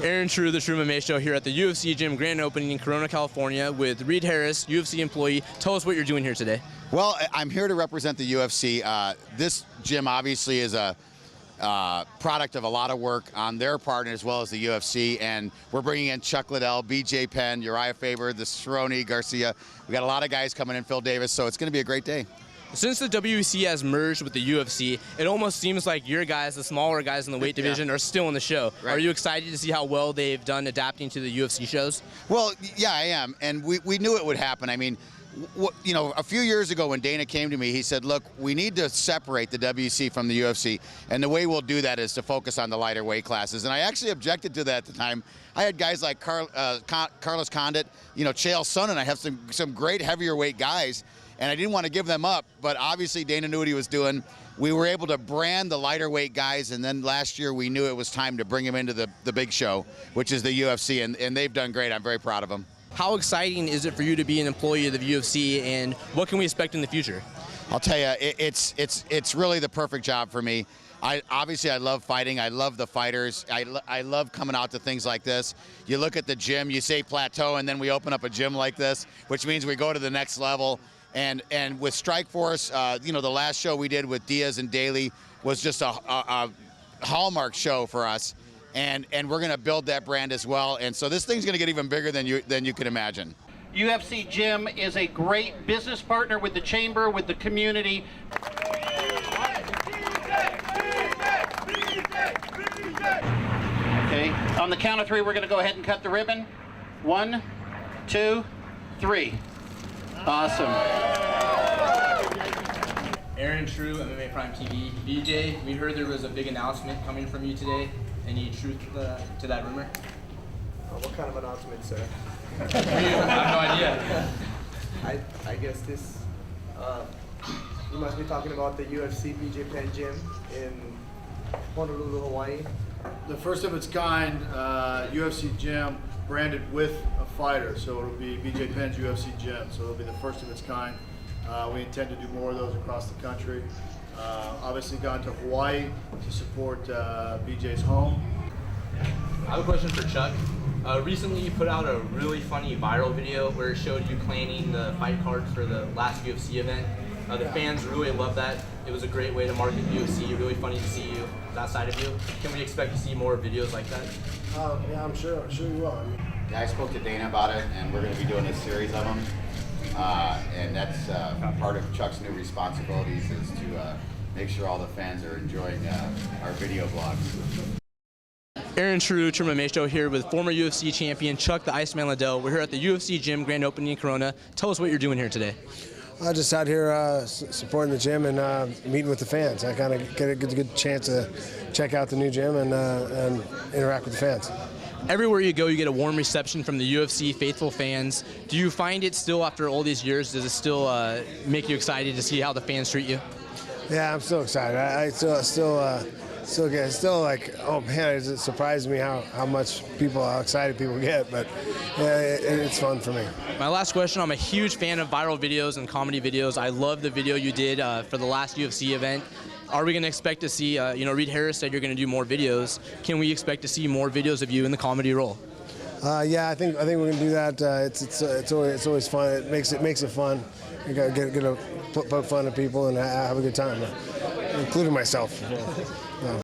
Aaron True, the True MMA Show here at the UFC Gym grand opening in Corona, California with Reed Harris, UFC employee. Tell us what you're doing here today. Well, I'm here to represent the UFC. This gym obviously is a product of a lot of work on their part as well as the UFC, and we're bringing in Chuck Liddell, BJ Penn, Uriah Faber, the Cerrone, Garcia. We got a lot of guys coming in, Phil Davis, so it's going to be a great day. Since the WEC has merged with the UFC, it almost seems like your guys, the smaller guys in the weight division, are still in the show. Right. Are you excited to see how well they've done adapting to the UFC shows? Well, yeah, I am, and we knew it would happen. I mean, you know, a few years ago when Dana came to me, he said, look, we need to separate the WEC from the UFC, and the way we'll do that is to focus on the lighter weight classes. And I actually objected to that at the time. I had guys like Carlos Condit, you know, Chael Sonnen. I have some great heavier weight guys, and I didn't want to give them up, but obviously Dana knew what he was doing. We were able to brand the lighter weight guys, and then last year we knew it was time to bring them into the big show, which is the UFC, and they've done great. I'm very proud of them. How exciting is it for you to be an employee of the UFC, and what can we expect in the future? I'll tell you, it's really the perfect job for me. Obviously I love fighting. I love the fighters. I love coming out to things like this. You look at the gym, you say plateau, and then we open up a gym like this, which means we go to the next level. And with Strikeforce, you know, the last show we did with Diaz and Daly was just a hallmark show for us. And we're going to build that brand as well. And so this thing's going to get even bigger than you can imagine. UFC GYM is a great business partner with the chamber, with the community. Okay, on the count of three, we're going to go ahead and cut the ribbon. 1, 2, 3. Awesome. Aaron True, MMA Prime TV. BJ, we heard there was a big announcement coming from you today. Any truth to that rumor? What kind of announcement, sir? I have no idea. I guess this, you must be talking about the UFC BJ Penn gym in Honolulu, Hawaii. The first of its kind UFC gym branded with a fighter, so it'll be BJ Penn's UFC gym, so it'll be the first of its kind. We intend to do more of those across the country. Obviously gone to Hawaii to support BJ's home. I have a question for Chuck. Recently you put out a really funny viral video where it showed you planning the fight card for the last UFC event. The fans really loved that. It was a great way to market UFC, really funny to see you, that side of you. Can we expect to see more videos like that? Yeah, I'm sure we will. Yeah, I spoke to Dana about it, and we're going to be doing a series of them. And that's part of Chuck's new responsibilities is to make sure all the fans are enjoying our video blogs. Aaron True, True MMA Show here with former UFC champion Chuck the Iceman Liddell. We're here at the UFC Gym grand opening in Corona. Tell us what you're doing here today. Just out here supporting the gym and meeting with the fans. I kind of get a good chance to check out the new gym and interact with the fans. Everywhere you go, you get a warm reception from the UFC faithful fans. Do you find it still, after all these years, does it still make you excited to see how the fans treat you? Yeah, I'm still excited. I still like, oh man, it surprised me how much how excited people get, but yeah, it's fun for me. My last question, I'm a huge fan of viral videos and comedy videos. I love the video you did for the last UFC event. Are we going to expect to see, you know, Reed Harris said you're going to do more videos. Can we expect to see more videos of you in the comedy role? Yeah, I think we're going to do that. It's always fun. It makes it fun. You got to poke fun at people and have a good time, including myself.